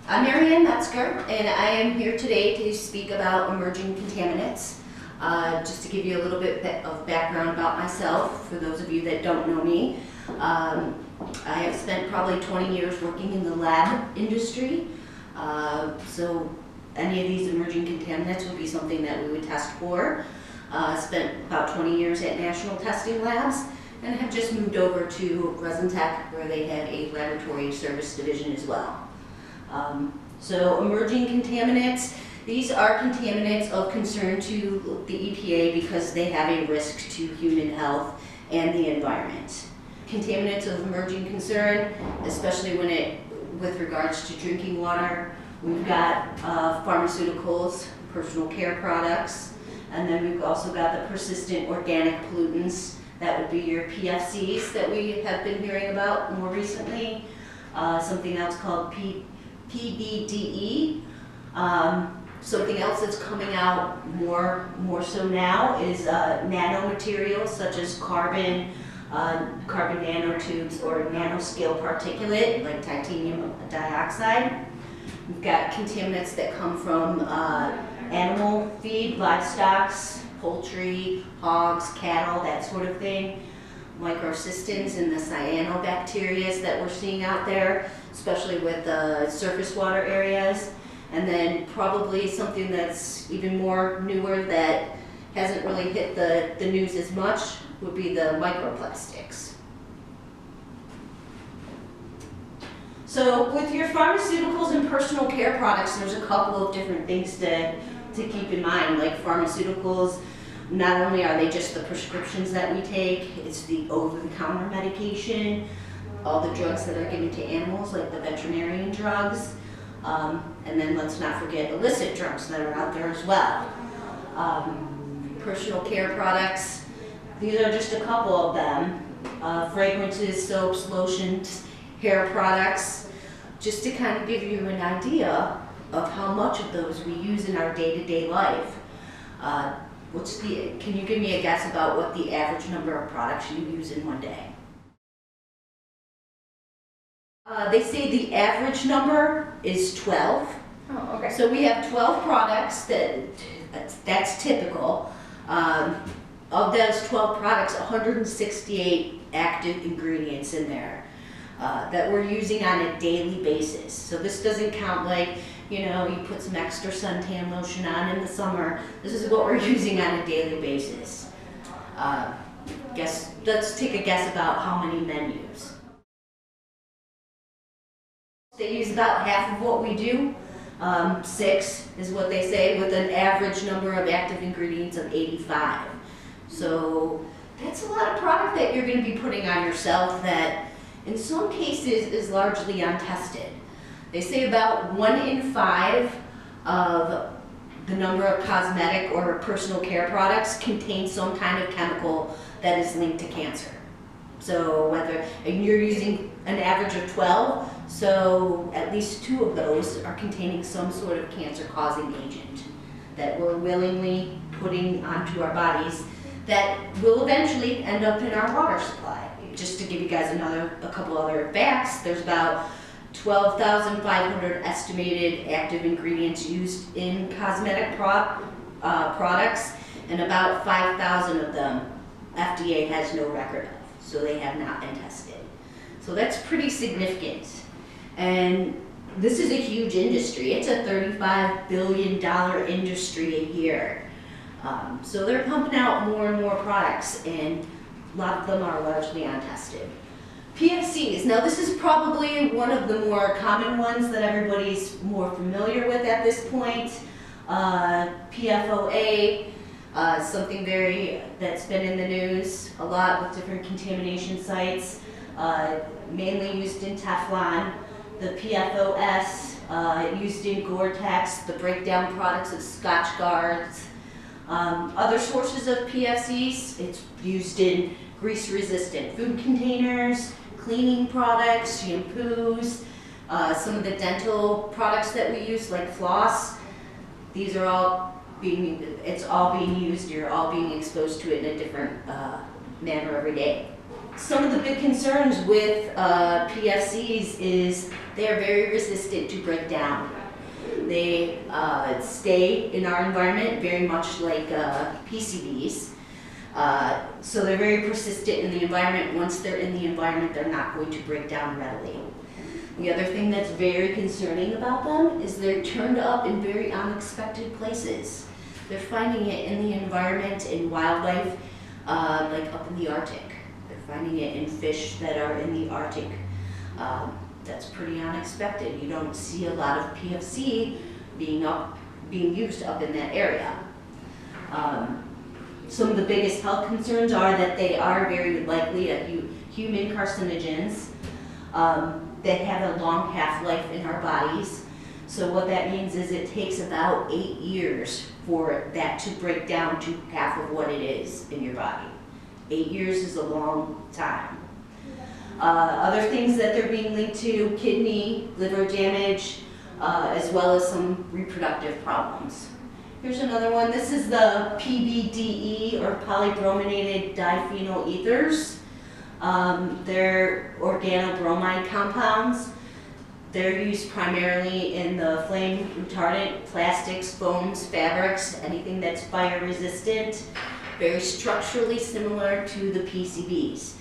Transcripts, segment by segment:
I'm Marianne Metzger, and I am here today to speak about emerging contaminants. Just to give you a little bit of background about myself, for those of you that don't know me. I have spent probably 20 years working in the lab industry, so any of these emerging contaminants would be something that we would test for. Spent about 20 years at national testing labs, and have just moved over to Resin Tech, where they have a laboratory service division as well. So emerging contaminants, these are contaminants of concern to the EPA because they have a risk to human health and the environment. Contaminants of emerging concern, especially with regards to drinking water, we've got pharmaceuticals, personal care products, and then we've also got the persistent organic pollutants. That would be your PFCs that we have been hearing about more recently. Something else called PBDE. Something else that's coming out more so now is nanomaterials such as carbon nanotubes or nanoscale particulate like titanium dioxide. We've got contaminants that come from animal feed, livestock, poultry, hogs, cattle, that sort of thing. Microcystins and the cyanobacteria that we're seeing out there, especially with surface water areas. And then probably something that's even more newer that hasn't really hit the news as much would be the microplastics. So with your pharmaceuticals and personal care products, there's a couple of different things to keep in mind. Like pharmaceuticals, not only are they just the prescriptions that we take, it's the over-the-counter medication, all the drugs that are given to animals, like the veterinarian drugs, and then let's not forget illicit drugs that are out there as well. Personal care products, these are just a couple of them. Fragrances, soaps, lotions, hair products, just to kind of give you an idea of how much of those we use in our day-to-day life. Can you give me a guess about what the average number of products you use in one day? They say the average number is 12. Oh, okay. So we have 12 products that's typical. Of those 12 products, 168 active ingredients in there that we're using on a daily basis. So this doesn't count like, you know, you put some extra suntan lotion on in the summer. This is what we're using on a daily basis. Let's take a guess about how many men use. They use about half of what we do. 6 is what they say, with an average number of active ingredients of 85. So that's a lot of product that you're going to be putting on yourself that in some cases is largely untested. They say about 1 in 5 of the number of cosmetic or personal care products contain some kind of chemical that is linked to cancer. So and you're using an average of 12, so at least 2 of those are containing some sort of cancer-causing agent that we're willingly putting onto our bodies that will eventually end up in our water supply. Just to give you guys a couple other facts, there's about 12,500 estimated active ingredients used in cosmetic products, and about 5,000 of them FDA has no record of, so they have not been tested. So that's pretty significant. And this is a huge industry. It's a $35 billion industry a year. So they're pumping out more and more products, and a lot of them are largely untested. PFCs, now this is probably one of the more common ones that everybody's more familiar with at this point. PFOA, something that's been in the news a lot with different contamination sites, mainly used in Teflon. The PFOS, used in Gore-Tex, the breakdown products of Scotch Guards. Other sources of PFCs, it's used in grease-resistant food containers, cleaning products, shampoos, some of the dental products that we use like floss. These are all it's all being used, you're all being exposed to it in a different manner every day. some of the big concerns with PFCs is they are very resistant to break down. They stay in our environment very much like PCBs. So they're very persistent in the environment. Once they're in the environment, they're not going to break down readily. The other thing that's very concerning about them is they're turned up in very unexpected places. They're finding it in the environment, in wildlife, like up in the Arctic. They're finding it in fish that are in the Arctic. That's pretty unexpected. You don't see a lot of PFC being used up in that area. Some of the biggest health concerns are that they are very likely human carcinogens. They have a long half-life in our bodies. So what that means is it takes about 8 years for that to break down to half of what it is in your body. 8 years is a long time. Other things that they're being linked to, kidney, liver damage, as well as some reproductive problems. Here's another one. This is the PBDE, or polybrominated diphenyl ethers. They're organobromide compounds. They're used primarily in the flame retardant, plastics, foams, fabrics, anything that's fire resistant. Very structurally similar to the PCBs.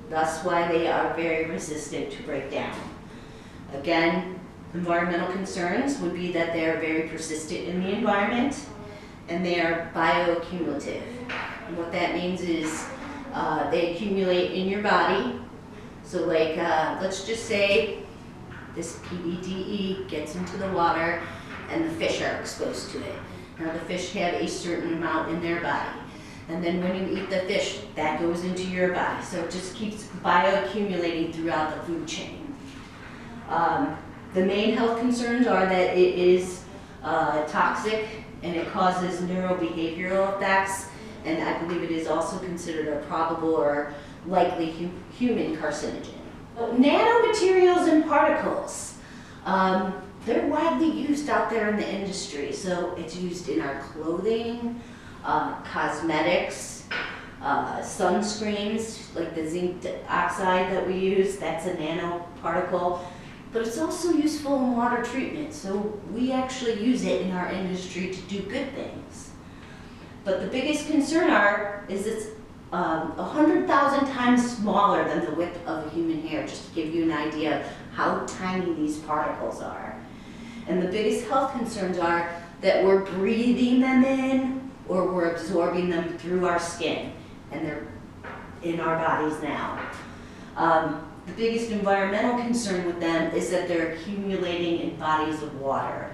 That's why they are very resistant to break down. Again, environmental concerns would be that they are very persistent in the environment, and they are bioaccumulative. And what that means is they accumulate in your body. So like, let's just say this PBDE gets into the water and the fish are exposed to it. Now the fish have a certain amount in their body. And then when you eat the fish, that goes into your body. So it just keeps bioaccumulating throughout the food chain. The main health concerns are that it is toxic and it causes neurobehavioral effects. And I believe it is also considered a probable or likely human carcinogen. Nanomaterials and particles. They're widely used out there in the industry. So it's used in our clothing, cosmetics, sunscreens, like the zinc oxide that we use, that's a nanoparticle. But it's also useful in water treatment, so we actually use it in our industry to do good things. But the biggest concern is it's 100,000 times smaller than the width of a human hair, just to give you an idea of how tiny these particles are. And the biggest health concerns are that we're breathing them in or we're absorbing them through our skin, and they're in our bodies now. The biggest environmental concern with them is that they're accumulating in bodies of water.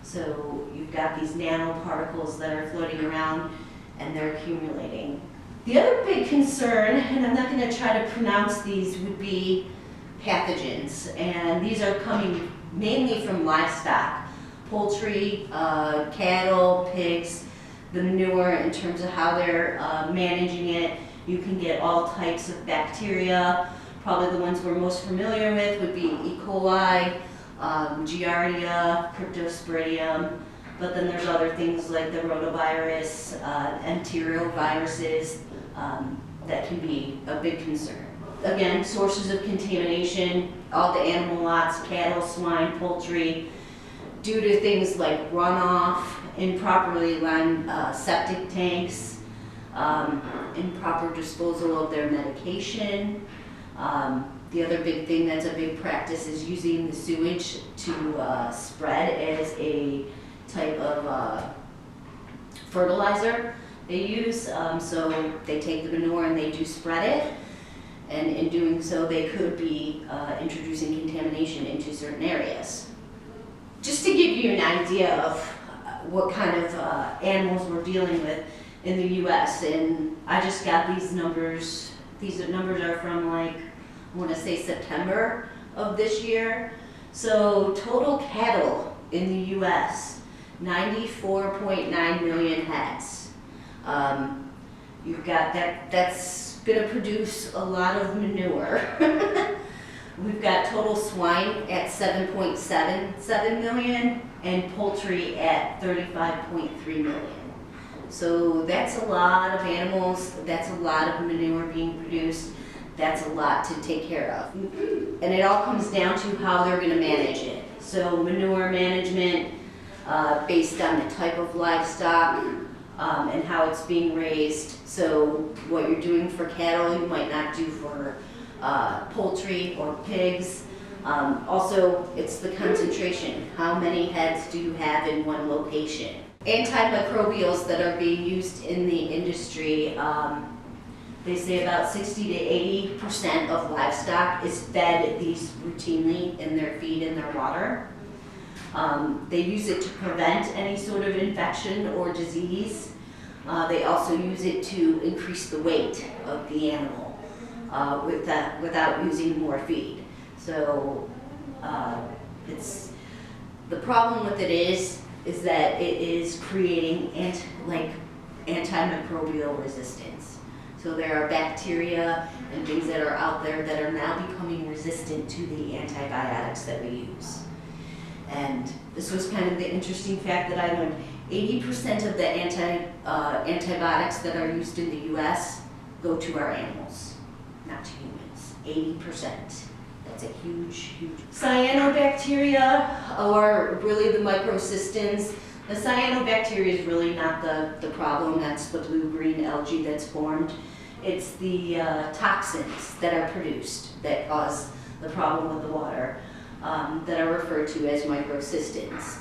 So you've got these nanoparticles that are floating around and they're accumulating. The other big concern, and I'm not going to try to pronounce these, would be pathogens. And these are coming mainly from livestock, poultry, cattle, pigs, the manure in terms of how they're managing it. You can get all types of bacteria. Probably the ones we're most familiar with would be E. coli, Giardia, Cryptosporidium, but then there's other things like the rotavirus, enteroviruses that can be a big concern. Again, sources of contamination, all the animal lots, cattle, swine, poultry, due to things like runoff, improperly lined septic tanks, improper disposal of their medication. The other big thing that's a big practice is using the sewage to spread as a type of fertilizer they use. So they take the manure and they do spread it, and in doing so they could be introducing contamination into certain areas. Just to give you an idea of what kind of animals we're dealing with in the US, and I just got these numbers. These numbers are from, like, I want to say September of this year. So total cattle in the US, 94.9 million heads. You've got that's going to produce a lot of manure. We've got total swine at 7.77 million and poultry at 35.3 million. So that's a lot of animals, that's a lot of manure being produced. that's a lot to take care of. And it all comes down to how they're going to manage it. So manure management, based on the type of livestock and how it's being raised. So what you're doing for cattle, you might not do for poultry or pigs. Also, it's the concentration. How many heads do you have in one location? Antimicrobials that are being used in the industry, they say about 60 to 80% of livestock is fed these routinely in their feed and their water. They use it to prevent any sort of infection or disease. They also use it to increase the weight of the animal without using more feed. So it's the problem with it is that it is creating antimicrobial resistance. So there are bacteria and things that are out there that are now becoming resistant to the antibiotics that we use. And this was kind of the interesting fact that I learned. 80% of the antibiotics that are used in the US go to our animals, not to humans. 80%. That's a huge, huge. Cyanobacteria, or really the microcystins. The cyanobacteria is really not the problem. That's the blue-green algae that's formed. It's the toxins that are produced that cause the problem with the water that are referred to as microcystins.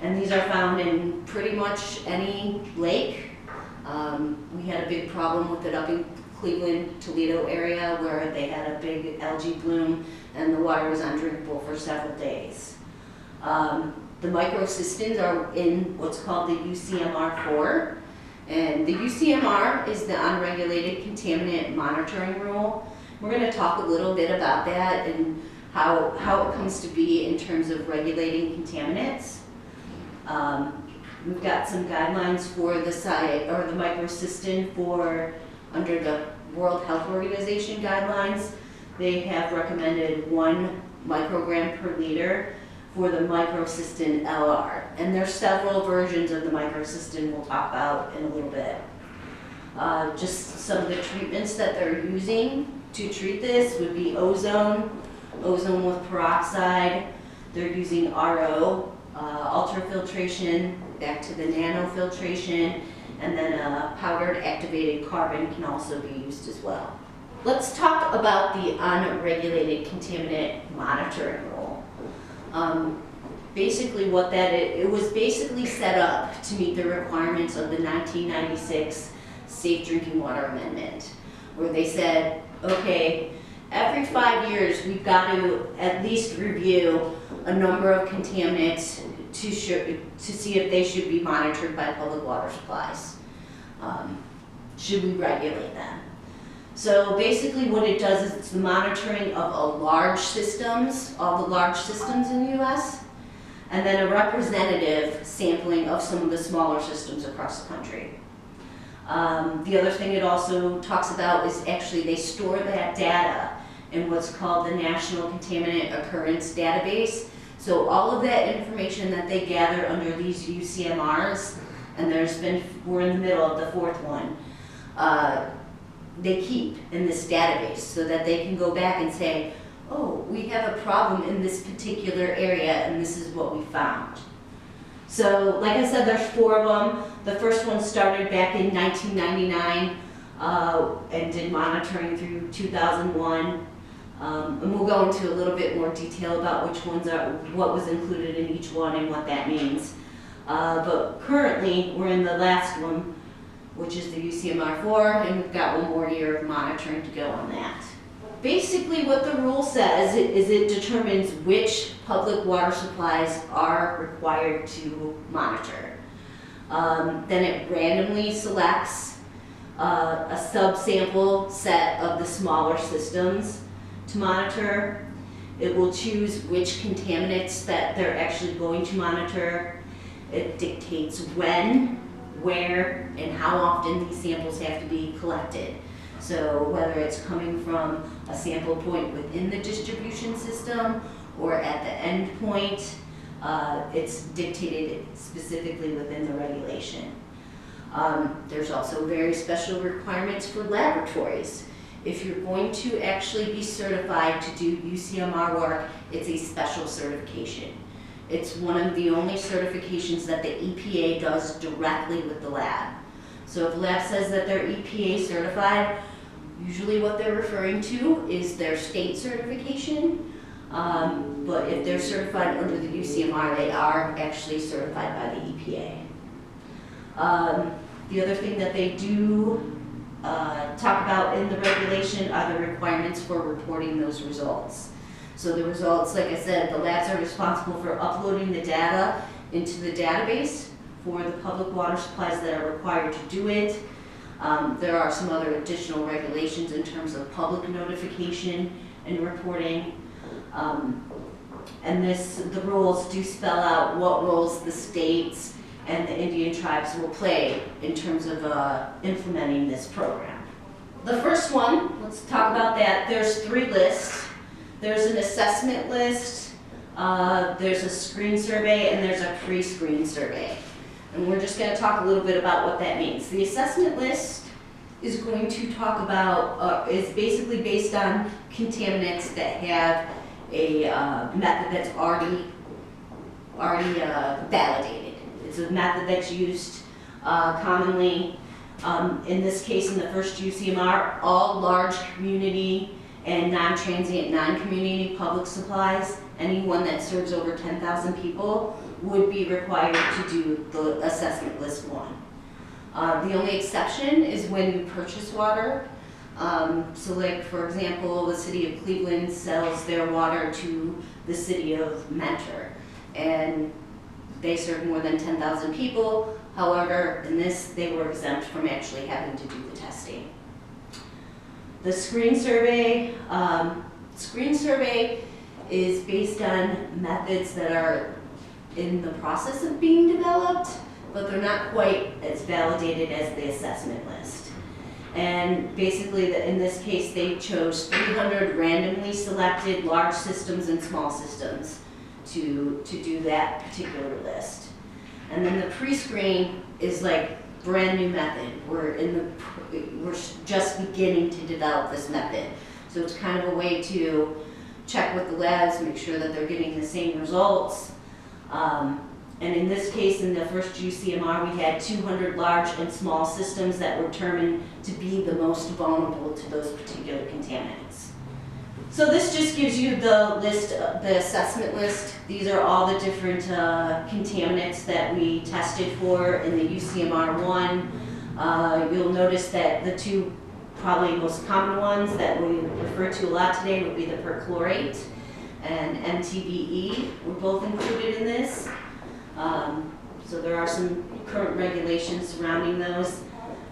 And these are found in pretty much any lake. We had a big problem with it up in Cleveland, Toledo area where they had a big algae bloom and the water was undrinkable for several days. The microcystins are in what's called the UCMR4. And the UCMR is the Unregulated Contaminant Monitoring Rule. We're going to talk a little bit about that and how it comes to be in terms of regulating contaminants. We've got some guidelines for the microcystin under the World Health Organization guidelines. They have recommended 1 microgram per liter for the microcystin LR. And there's several versions of the microcystin we'll talk about in a little bit. Just some of the treatments that they're using to treat this would be ozone with peroxide. They're using RO, ultrafiltration, back to the nanofiltration, and then powdered activated carbon can also be used as well. Let's talk about the unregulated contaminant monitoring rule. Basically what that is, it was basically set up to meet the requirements of the 1996 Safe Drinking Water Amendment, where they said, okay, every 5 years we've got to at least review a number of contaminants to see if they should be monitored by public water supplies. Should we regulate them? So basically what it does is it's the monitoring of all the large systems in the US, and then a representative sampling of some of the smaller systems across the country. The other thing it also talks about is actually they store that data in what's called the National Contaminant Occurrence Database. So all of that information that they gather under these UCMRs, and we're in the middle of the 4th one, they keep in this database so that they can go back and say, oh, we have a problem in this particular area and this is what we found. So like I said, there's 4 of them. The first one started back in 1999 and did monitoring through 2001. And we'll go into a little bit more detail about which ones what was included in each one and what that means. But currently, we're in the last one, which is the UCMR4, and we've got 1 more year of monitoring to go on that. Basically what the rule says is it determines which public water supplies are required to monitor. Then it randomly selects a subsample set of the smaller systems to monitor. It will choose which contaminants that they're actually going to monitor. It dictates when, where, and how often these samples have to be collected. So whether it's coming from a sample point within the distribution system or at the end point, it's dictated specifically within the regulation. There's also very special requirements for laboratories. if you're going to actually be certified to do UCMR work, it's a special certification. It's one of the only certifications that the EPA does directly with the lab. So if the lab says that they're EPA certified, usually what they're referring to is their state certification. But if they're certified under the UCMR, they are actually certified by the EPA. The other thing that they do talk about in the regulation are the requirements for reporting those results. So the results, like I said, the labs are responsible for uploading the data into the database for the public water supplies that are required to do it. There are some other additional regulations in terms of public notification and reporting. And the rules do spell out what roles the states and the Indian tribes will play in terms of implementing this program. The first one, let's talk about that. There's 3 lists. There's an assessment list, there's a screen survey, and there's a pre-screen survey. And we're just going to talk a little bit about what that means. The assessment list is going to talk about, is basically based on contaminants that have a method that's already validated. It's a method that's used commonly. In this case, in the first UCMR, all large community and non-transient, non-community public supplies, anyone that serves over 10,000 people would be required to do the assessment list 1. The only exception is when you purchase water. So like, for example, the city of Cleveland sells their water to the city of Mentor, and they serve more than 10,000 people. However, in this, they were exempt from actually having to do the testing. The screen survey is based on methods that are in the process of being developed, but they're not quite as validated as the assessment list. And basically, in this case, they chose 300 randomly selected large systems and small systems to do that particular list. And then the pre-screen is like brand new method. We're just beginning to develop this method. So it's kind of a way to check with the labs, make sure that they're getting the same results. And in this case, in the first UCMR, we had 200 large and small systems that were determined to be the most vulnerable to those particular contaminants. So this just gives you the list, the assessment list. These are all the different contaminants that we tested for in the UCMR 1. You'll notice that the 2 probably most common ones that we refer to a lot today would be the perchlorate and Mtbe were both included in this. So there are some current regulations surrounding those,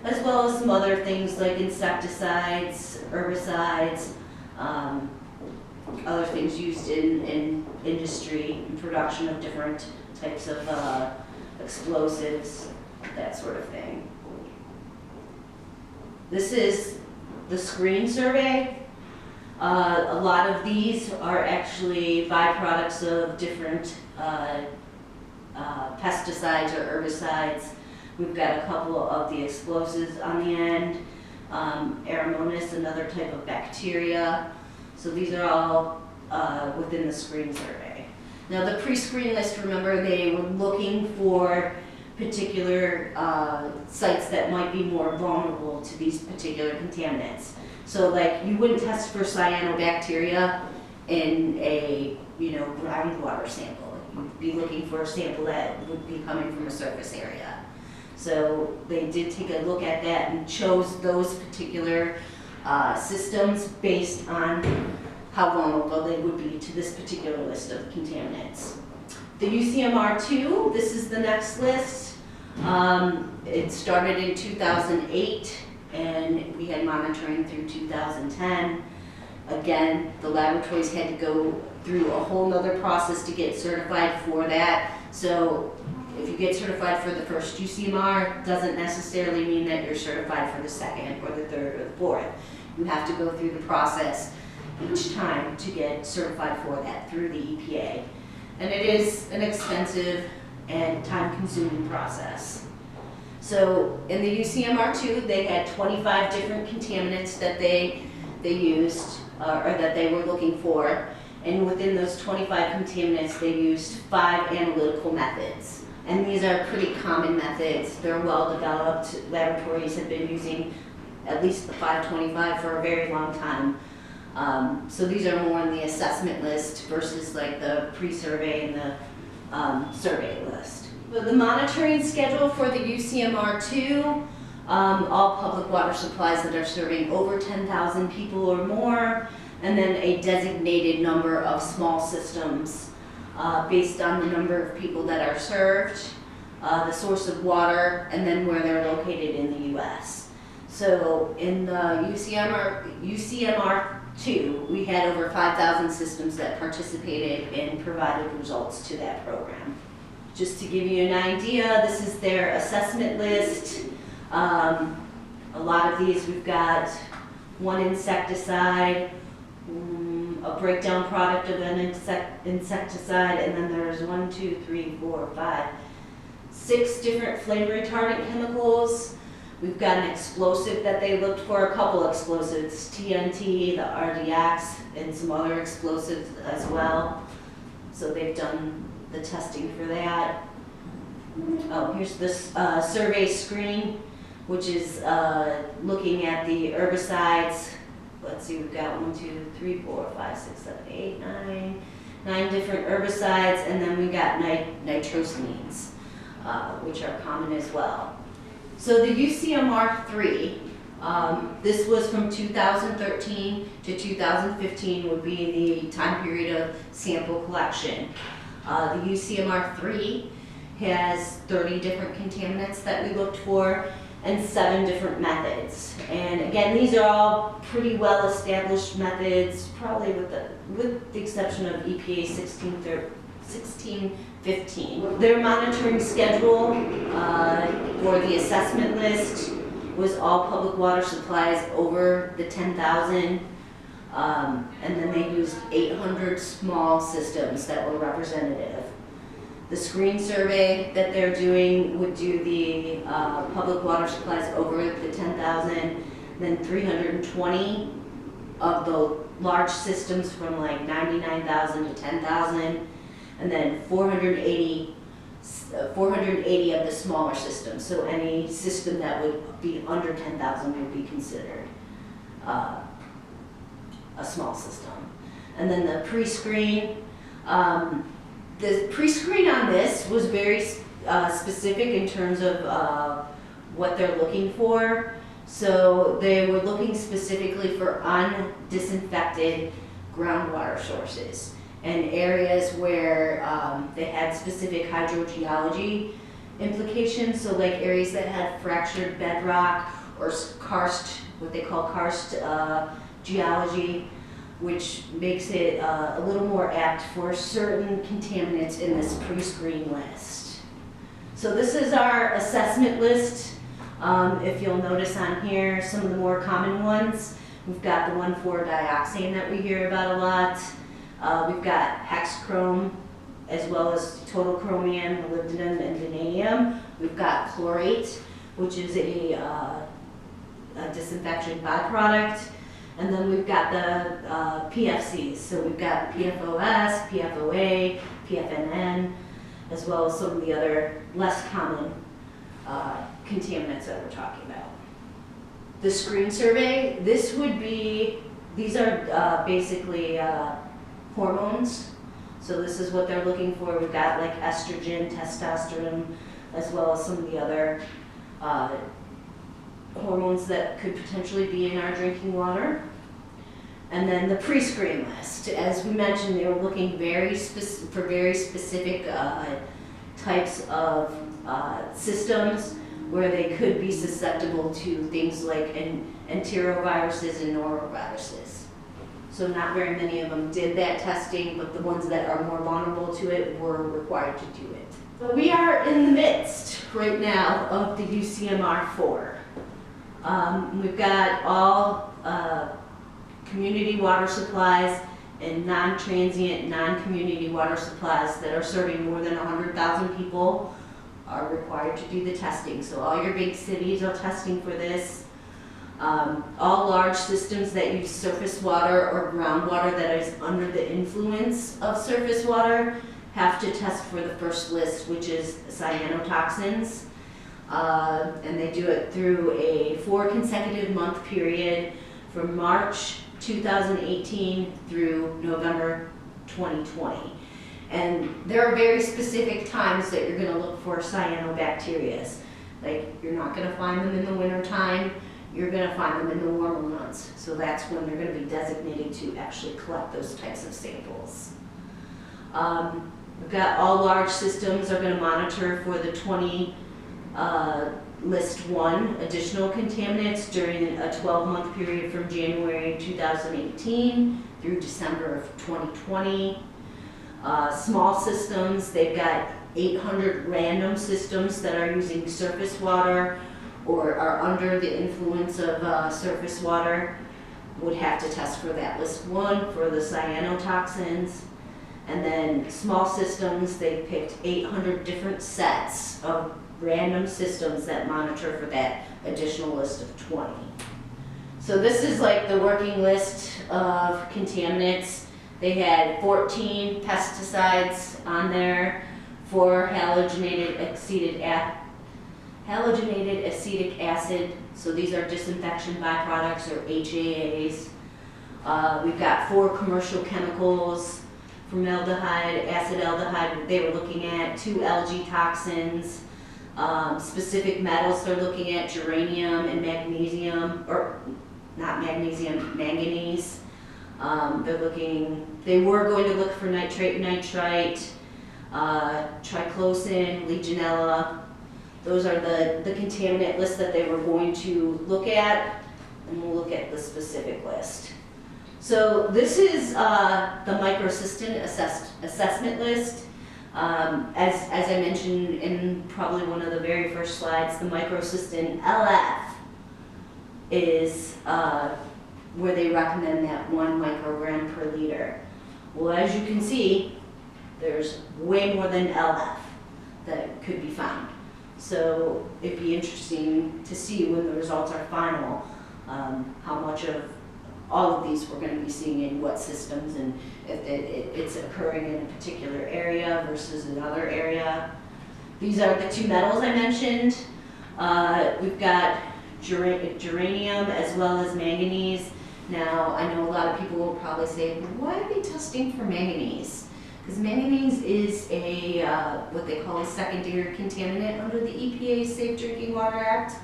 as well as some other things like insecticides, herbicides, other things used in industry and production of different types of explosives, that sort of thing. This is the screen survey. A lot of these are actually byproducts of different pesticides or herbicides. We've got a couple of the explosives on the end. Aeromonas, another type of bacteria. So these are all within the screen survey. Now the pre-screen list, remember, they were looking for particular sites that might be more vulnerable to these particular contaminants. So like, you wouldn't test for cyanobacteria in a groundwater sample. You'd be looking for a sample that would be coming from a surface area. So they did take a look at that and chose those particular systems based on how vulnerable they would be to this particular list of contaminants. The UCMR2, this is the next list. It started in 2008 and we had monitoring through 2010. Again, the laboratories had to go through a whole nother process to get certified for that. So if you get certified for the first UCMR, doesn't necessarily mean that you're certified for the second or the third or the fourth. You have to go through the process each time to get certified for that through the EPA. And it is an expensive and time-consuming process. So in the UCMR2, they had 25 different contaminants that they they used, or that they were looking for. And within those 25 contaminants, they used 5 analytical methods. And these are pretty common methods. They're well developed. Laboratories have been using at least the 525 for a very long time. So these are more on the assessment list versus like the pre-survey and the survey list. So the monitoring schedule for the UCMR2, all public water supplies that are serving over 10,000 people or more, and then a designated number of small systems based on the number of people that are served, the source of water, and then where they're located in the U.S. So in the UCMR2, we had over 5,000 systems that participated and provided results to that program. Just to give you an idea, this is their assessment list. A lot of these, we've got one insecticide, a breakdown product of an insecticide, and then there's 6 different flame retardant chemicals. We've got an explosive that they looked for, a couple explosives, TNT, the RDX, and some other explosives as well. So they've done the testing for that. Oh, here's this survey screen, which is looking at the herbicides. Let's see, we've got 1, 2, 3, 4, 5, 6, 7, 8, 9 different herbicides, and then we got nitrosamines, which are common as well. So the UCMR3, this was from 2013 to 2015 would be the time period of sample collection. The UCMR3 has 30 different contaminants that we looked for and 7 different methods. And again, these are all pretty well established methods, probably with the exception of EPA 1615. Their monitoring schedule for the assessment list was all public water supplies over the 10,000. And then they used 800 small systems that were representative. The screen survey that they're doing would do the public water supplies over the 10,000, then 320 of the large systems from like 99,000 to 10,000, and then 480 of the smaller systems. So any system that would be under 10,000 would be considered a small system. And then the pre-screen, the pre-screen on this was very specific in terms of what they're looking for. So they were looking specifically for undisinfected groundwater sources and areas where they had specific hydrogeology implications. So like areas that had fractured bedrock or karst, what they call karst geology, which makes it a little more apt for certain contaminants in this pre-screen list. So this is our assessment list. If you'll notice on here, some of the more common ones, we've got the 1,4-dioxane that we hear about a lot. We've got hexchrome, as well as total chromium, molybdenum, and vanadium. We've got chlorate, which is a disinfection byproduct. And then we've got the PFCs. So we've got PFOS, PFOA, PFNN, as well as some of the other less common contaminants that we're talking about. The screen survey, these are basically hormones. So this is what they're looking for. We've got like estrogen, testosterone, as well as some of the other hormones that could potentially be in our drinking water. And then the pre-screen list. As we mentioned, they were looking for very specific types of systems where they could be susceptible to things like enteroviruses and noroviruses. So not very many of them did that testing, but the ones that are more vulnerable to it were required to do it. So we are in the midst right now of the UCMR4. We've got all community water supplies and non-transient, non-community water supplies that are serving more than 100,000 people are required to do the testing. So all your big cities are testing for this. All large systems that use surface water or groundwater that is under the influence of surface water have to test for the first list, which is Cyano Toxins. And they do it through a 4 consecutive month period from March 2018 through November 2020. And there are very specific times that you're going to look for cyanobacteria. Like, you're not going to find them in the winter time, you're going to find them in the warmer months. So that's when they're going to be designated to actually collect those types of samples. We've got all large systems are going to monitor for the 20 list 1 additional contaminants during a 12-month period from January 2018 through December of 2020. Small systems, they've got 800 random systems that are using surface water or are under the influence of surface water, would have to test for that list 1 for the Cyano Toxins. And then small systems, they picked 800 different sets of random systems that monitor for that additional list of 20. So this is like the working list of contaminants. They had 14 pesticides on there, 4 halogenated acetic acid, so these are disinfection byproducts or HAAs. We've got 4 commercial chemicals, formaldehyde, acetaldehyde, they were looking at 2 algae toxins, specific metals they're looking at, germanium and magnesium, or not magnesium, manganese. They were going to look for nitrate, nitrite, triclosan, legionella. Those are the contaminant lists that they were going to look at, and we'll look at the specific list. So this is the microcystin assessment list. As I mentioned in probably one of the very first slides, the microcystin LF is where they recommend that 1 microgram per liter. Well, as you can see, there's way more than LF that could be found. So it'd be interesting to see when the results are final, how much of all of these we're going to be seeing in what systems, and if it's occurring in a particular area versus another area. These are the 2 metals I mentioned. We've got germanium as well as manganese. Now, I know a lot of people will probably say, why are they testing for manganese? Because manganese is a what they call a secondary contaminant under the EPA's Safe Drinking Water Act,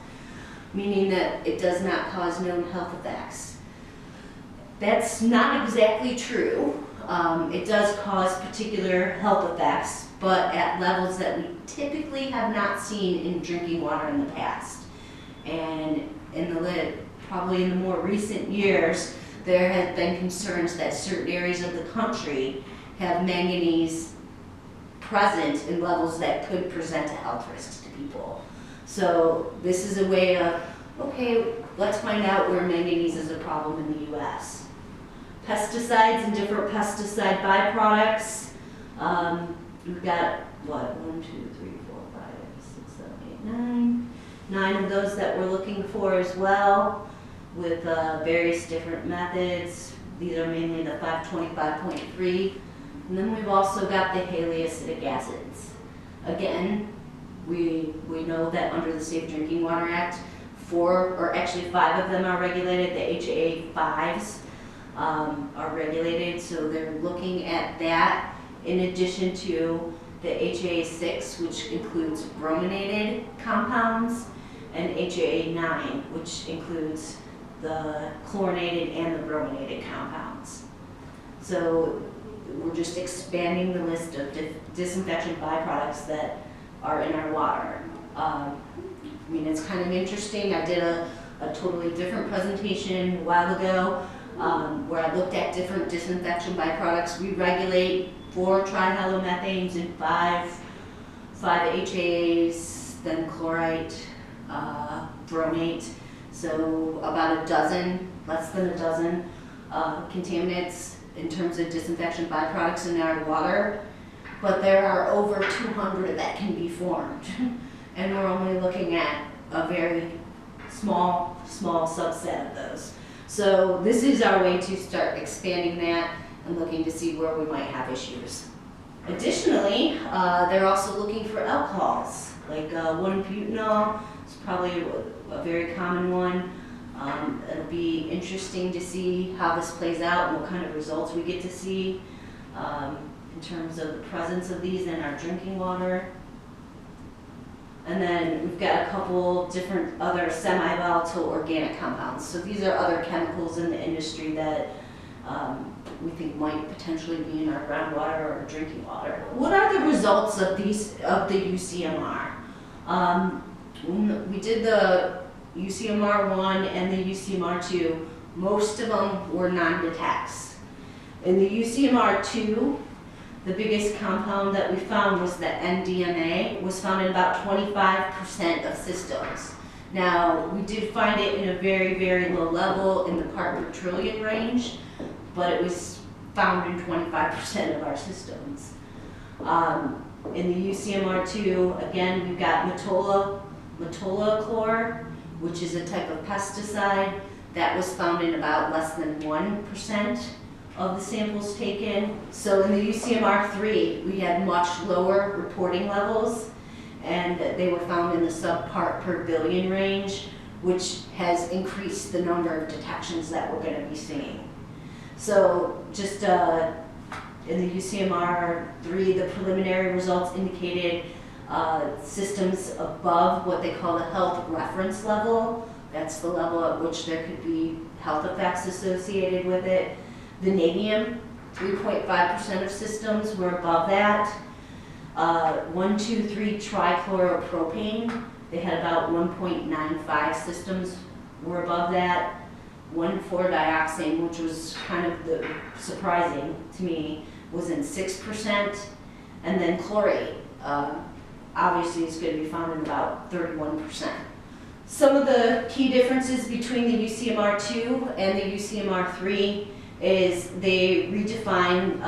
meaning that it does not cause known health effects. That's not exactly true. It does cause particular health effects, but at levels that we typically have not seen in drinking water in the past. And probably in the more recent years, there have been concerns that certain areas of the country have manganese present in levels that could present a health risk to people. So this is a way of, okay, let's find out where manganese is a problem in the US. Pesticides and different pesticide byproducts. We've got, what, 1, 2, 3, 4, 5, 6, 7, 8, 9. 9 of those that we're looking for as well, with various different methods. These are mainly the 525.3. And then we've also got the haloacidic acids. Again, we know that under the Safe Drinking Water Act, 4, or actually 5 of them are regulated. The HA5s are regulated, so they're looking at that in addition to the HA6, which includes brominated compounds, and HA9, which includes the chlorinated and the brominated compounds. So we're just expanding the list of disinfection byproducts that are in our water. I mean, it's kind of interesting. I did a totally different presentation a while ago where I looked at different disinfection byproducts. We regulate 4 trihalomethanes and 5 HAs, then chlorite, bromate. So about a dozen, less than a dozen contaminants in terms of disinfection byproducts in our water, but there are over 200 that can be formed. And we're only looking at a very small subset of those. So this is our way to start expanding that and looking to see where we might have issues. Additionally, they're also looking for alcohols, like 1-butanol is probably a very common one. It'll be interesting to see how this plays out and what kind of results we get to see in terms of the presence of these in our drinking water. And then we've got a couple different other semi-volatile organic compounds. So these are other chemicals in the industry that we think might potentially be in our groundwater or drinking water. What are the results of the UCMR? When we did the UCMR1 and the UCMR2, most of them were non-detects. In the UCMR2, the biggest compound that we found was the NDMA, was found in about 25% of systems. Now, we did find it in a very, very low level in the part per trillion range, but it was found in 25% of our systems. In the UCMR2, again, we've got metolachlor, which is a type of pesticide that was found in about less than 1% of the samples taken. So in the UCMR3, we had much lower reporting levels, and they were found in the subpart per billion range, which has increased the number of detections that we're going to be seeing. So just in the UCMR3, the preliminary results indicated systems above what they call the health reference level. That's the level at which there could be health effects associated with it. Vanadium, 3.5% of systems were above that. 1,2,3-trichloropropane, they had about 1.95 systems were above that. 1,4-dioxane, which was kind of surprising to me, was in 6%. And then chlorate, obviously is going to be found in about 31%. Some of the key differences between the UCMR2 and the UCMR3 is they redefine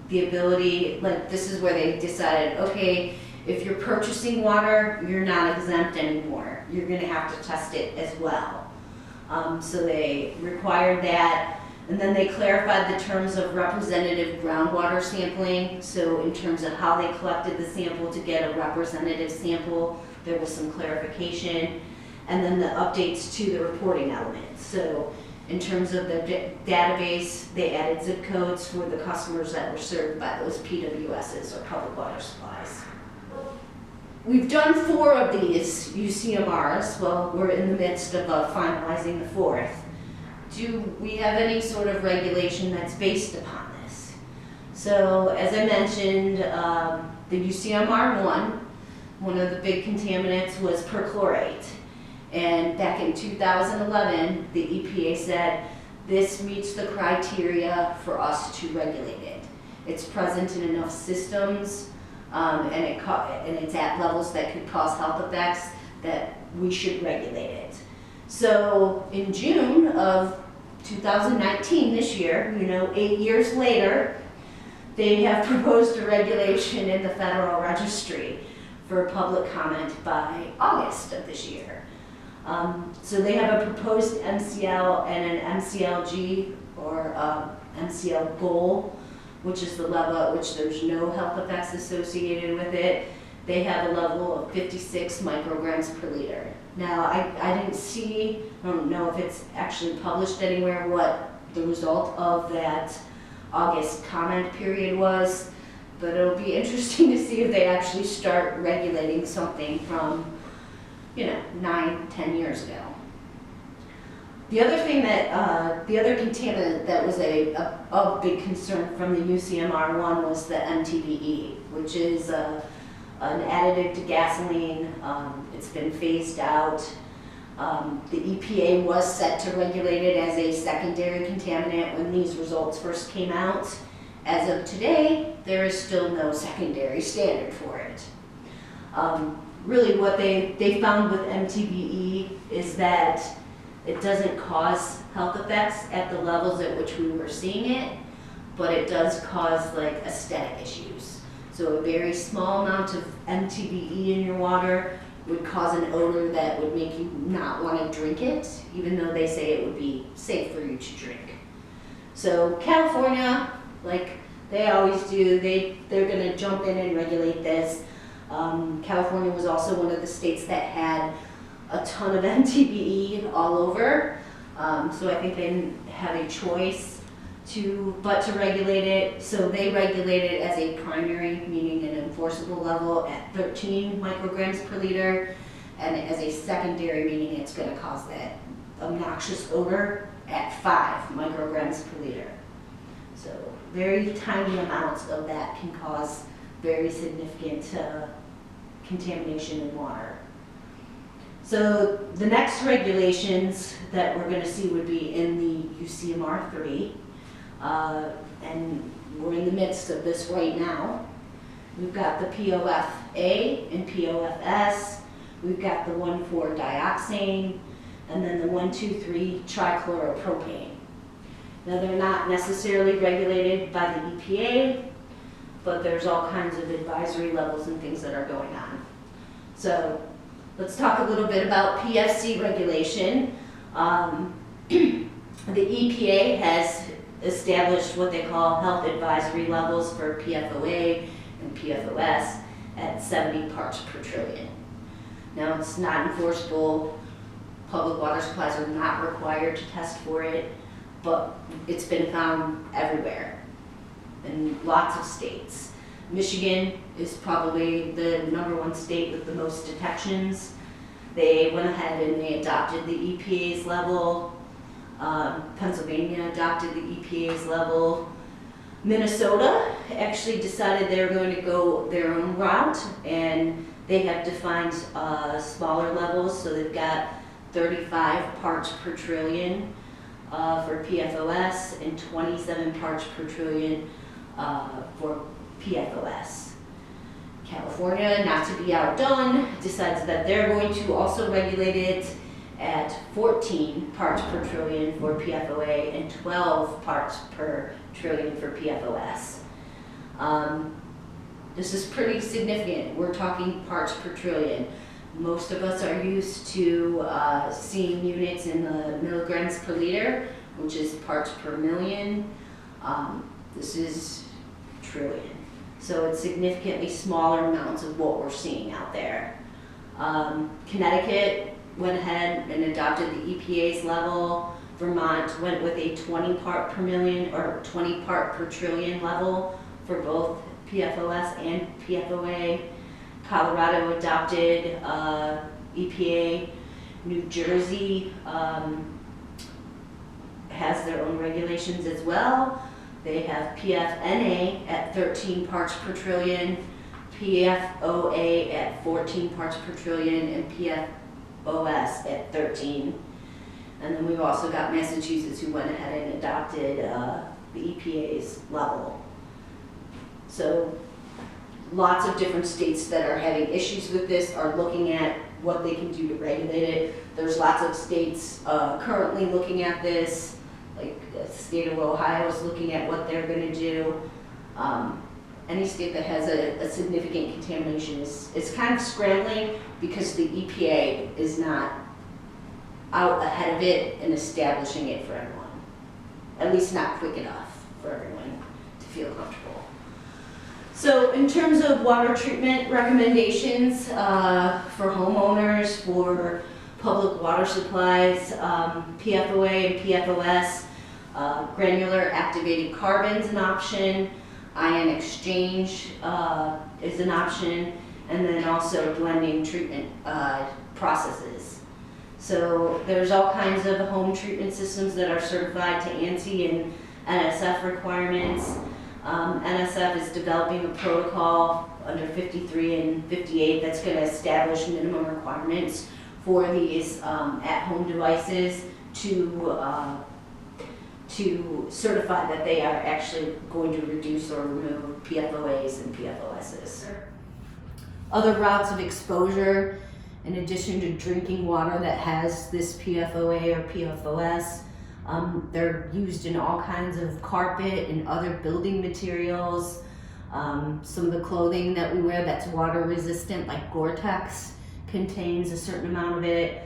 the ability, like this is where they decided, okay, if you're purchasing water, you're not exempt anymore. You're going to have to test it as well. So they required that. And then they clarified the terms of representative groundwater sampling. So in terms of how they collected the sample to get a representative sample, there was some clarification. And then the updates to the reporting elements. So in terms of the database, they added zip codes for the customers that were served by those PWSs or public water supplies. We've done 4 of these UCMRs. Well, we're in the midst of finalizing the 4th. Do we have any sort of regulation that's based upon this? So, as I mentioned, the UCMR1, one of the big contaminants was perchlorate. And back in 2011, the EPA said, this meets the criteria for us to regulate it. It's present in enough systems, and it's at levels that could cause health effects that we should regulate it. So in June of 2019, this year, 8 years later, they have proposed a regulation in the Federal Registry for public comment by August of this year. So they have a proposed MCL and an MCLG, or MCL goal, which is the level at which there's no health effects associated with it. They have a level of 56 micrograms per liter. Now, I didn't see, I don't know if it's actually published anywhere what the result of that August comment period was, but it'll be interesting to see if they actually start regulating something from 9-10 years ago. The other thing that, the other contaminant that was a big concern from the UCMR1 was the Mtbe, which is an additive to gasoline. It's been phased out. The EPA was set to regulate it as a secondary contaminant when these results first came out. As of today, there is still no secondary standard for it. Really what they found with Mtbe is that it doesn't cause health effects at the levels at which we were seeing it, but it does cause aesthetic issues. So a very small amount of Mtbe in your water would cause an odor that would make you not want to drink it, even though they say it would be safe for you to drink. So California, like they always do, they're going to jump in and regulate this. California was also one of the states that had a ton of Mtbe all over. So I think they didn't have a choice but to regulate it. So they regulate it as a primary, meaning an enforceable level at 13 micrograms per liter, and as a secondary, meaning it's going to cause that obnoxious odor at 5 micrograms per liter. So very tiny amounts of that can cause very significant contamination in water. So the next regulations that we're going to see would be in the UCMR 3. And we're in the midst of this right now. We've got the POF-A and POF-S. We've got the 1,4-dioxane, and then the 1,2,3-trichloropropane. Now they're not necessarily regulated by the EPA, but there's all kinds of advisory levels and things that are going on. So let's talk a little bit about Psc regulation. The EPA has established what they call health advisory levels for PFOA and PFOS at 70 parts per trillion. Now it's not enforceable. Public water supplies are not required to test for it, but it's been found everywhere in lots of states. Michigan is probably the #1 state with the most detections. They went ahead and they adopted the EPA's level. Pennsylvania adopted the EPA's level. Minnesota actually decided they were going to go their own route, and they have defined smaller levels. So they've got 35 parts per trillion for PFOS and 27 parts per trillion for PFOS. California, not to be outdone, decides that they're going to also regulate it at 14 parts per trillion for PFOA and 12 parts per trillion for PFOS. This is pretty significant. We're talking parts per trillion. Most of us are used to seeing units in the milligrams per liter, which is parts per million. This is trillion. So it's significantly smaller amounts of what we're seeing out there. Connecticut went ahead and adopted the EPA's level. Vermont went with a 20 part per million or 20 part per trillion level for both PFOS and PFOA. Colorado adopted EPA. New Jersey has their own regulations as well. They have PFNA at 13 parts per trillion, PFOA at 14 parts per trillion, and PFOS at 13. And then we've also got Massachusetts who went ahead and adopted the EPA's level. So lots of different states that are having issues with this are looking at what they can do to regulate it. There's lots of states currently looking at this, like the state of Ohio is looking at what they're going to do. Any state that has a significant contamination is kind of scrambling because the EPA is not out ahead of it and establishing it for everyone. At least not quick enough for everyone to feel comfortable. So in terms of water treatment recommendations for homeowners, for public water supplies, PFOA and PFOS, granular activated carbon is an option, ion exchange is an option, and then also blending treatment processes. So there's all kinds of home treatment systems that are certified to ANSI and NSF requirements. NSF is developing a protocol under 53 and 58 that's going to establish minimum requirements for these at-home devices to certify that they are actually going to reduce or remove PFOAs and PFOSs. Other routes of exposure, in addition to drinking water that has this PFOA or PFOS, they're used in all kinds of carpet and other building materials. Some of the clothing that we wear that's water resistant, like Gore-Tex, contains a certain amount of it.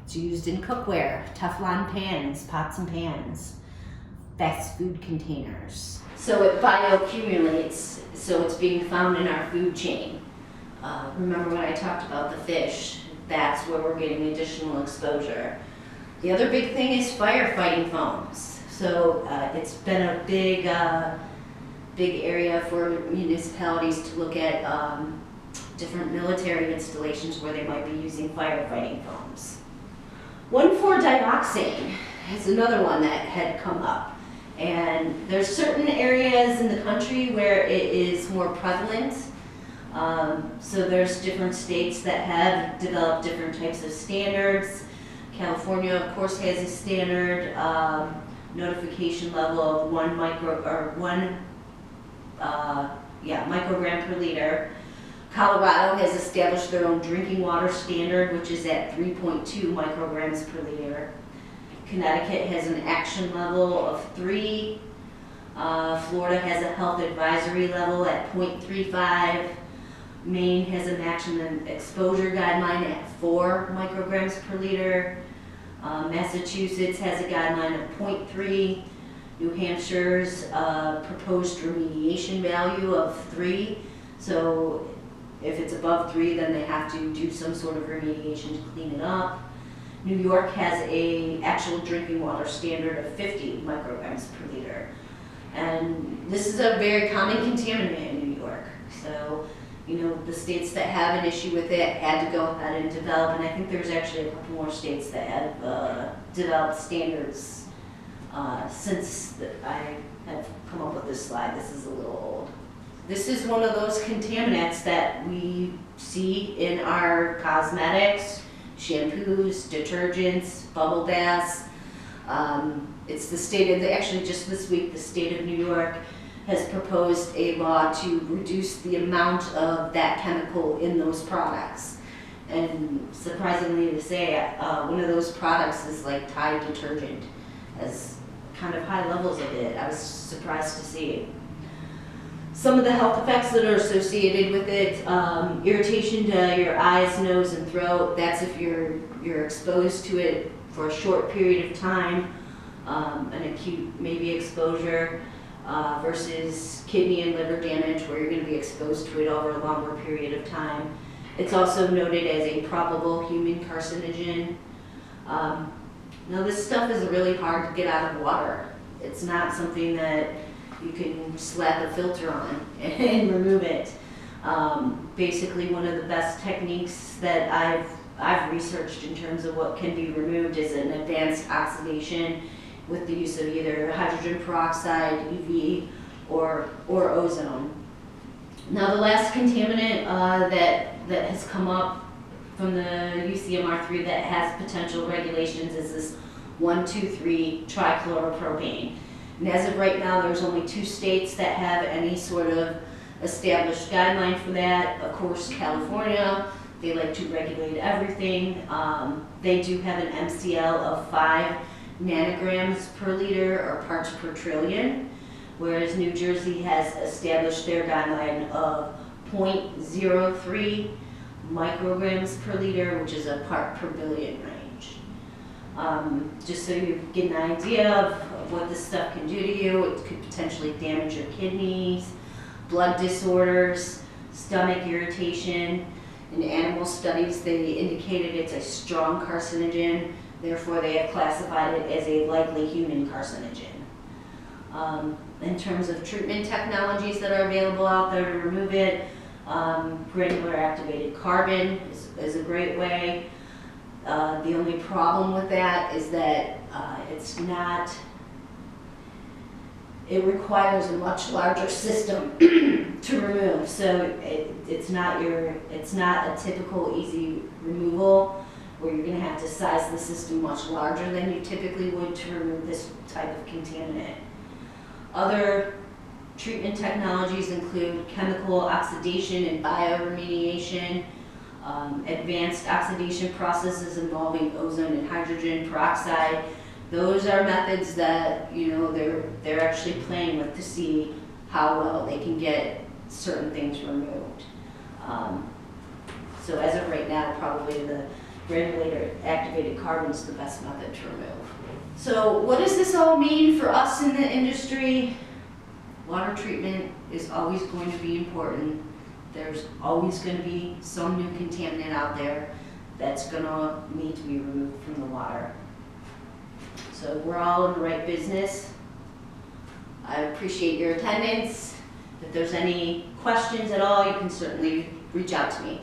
It's used in cookware, Teflon pans, pots and pans, fast food containers. So it bioaccumulates, so it's being found in our food chain. Remember when I talked about the fish? That's where we're getting additional exposure. The other big thing is firefighting foams. So it's been a big area for municipalities to look at different military installations where they might be using firefighting foams. 1,4-dioxane is another one that had come up. And there's certain areas in the country where it is more prevalent. So there's different states that have developed different types of standards. California, of course, has a standard notification level of 1 microgram per liter. Colorado has established their own drinking water standard, which is at 3.2 micrograms per liter. Connecticut has an action level of 3. Florida has a health advisory level at 0.35. Maine has a maximum exposure guideline at 4 micrograms per liter. Massachusetts has a guideline of 0.3. New Hampshire's proposed remediation value of 3. So if it's above 3, then they have to do some sort of remediation to clean it up. New York has a actual drinking water standard of 50 micrograms per liter. And this is a very common contaminant in New York. So, the states that have an issue with it had to go ahead and develop, and I think there's actually a couple more states that have developed standards since I have come up with this slide. This is a little old. This is one of those contaminants that we see in our cosmetics, shampoos, detergents, bubble baths. It's the state of actually just this week, the state of New York has proposed a law to reduce the amount of that chemical in those products. And surprisingly to say, one of those products is like Tide detergent, has kind of high levels of it. I was surprised to see. Some of the health effects that are associated with it, irritation to your eyes, nose, and throat. That's if you're exposed to it for a short period of time, an acute maybe exposure, versus kidney and liver damage where you're going to be exposed to it over a longer period of time. It's also noted as a probable human carcinogen. Now this stuff is really hard to get out of water. It's not something that you can slap a filter on and remove it. Basically, one of the best techniques that I've researched in terms of what can be removed is an advanced oxidation with the use of either hydrogen peroxide, UV, or ozone. Now, the last contaminant that has come up from the UCMR3 that has potential regulations is this 1,2,3-trichloropropane. And as of right now, there's only 2 states that have any sort of established guideline for that. Of course, California, they like to regulate everything. They do have an MCL of 5 nanograms per liter or parts per trillion, whereas New Jersey has established their guideline of 0.03 micrograms per liter, which is a part per billion range. Just so you get an idea of what this stuff can do to you, it could potentially damage your kidneys, blood disorders, stomach irritation. In animal studies, they indicated it's a strong carcinogen, therefore they have classified it as a likely human carcinogen. In terms of treatment technologies that are available out there to remove it, granular activated carbon is a great way. The only problem with that is that it requires a much larger system to remove. So it's not a typical easy removal where you're going to have to size the system much larger than you typically would to remove this type of contaminant. Other treatment technologies include chemical oxidation and bioremediation, advanced oxidation processes involving ozone and hydrogen peroxide. Those are methods that they're actually playing with to see how well they can get certain things removed. So as of right now, probably the granulated activated carbon is the best method to remove. So what does this all mean for us in the industry? Water treatment is always going to be important. There's always going to be some new contaminant out there that's going to need to be removed from the water. So we're all in the right business. I appreciate your attendance. If there's any questions at all, you can certainly reach out to me.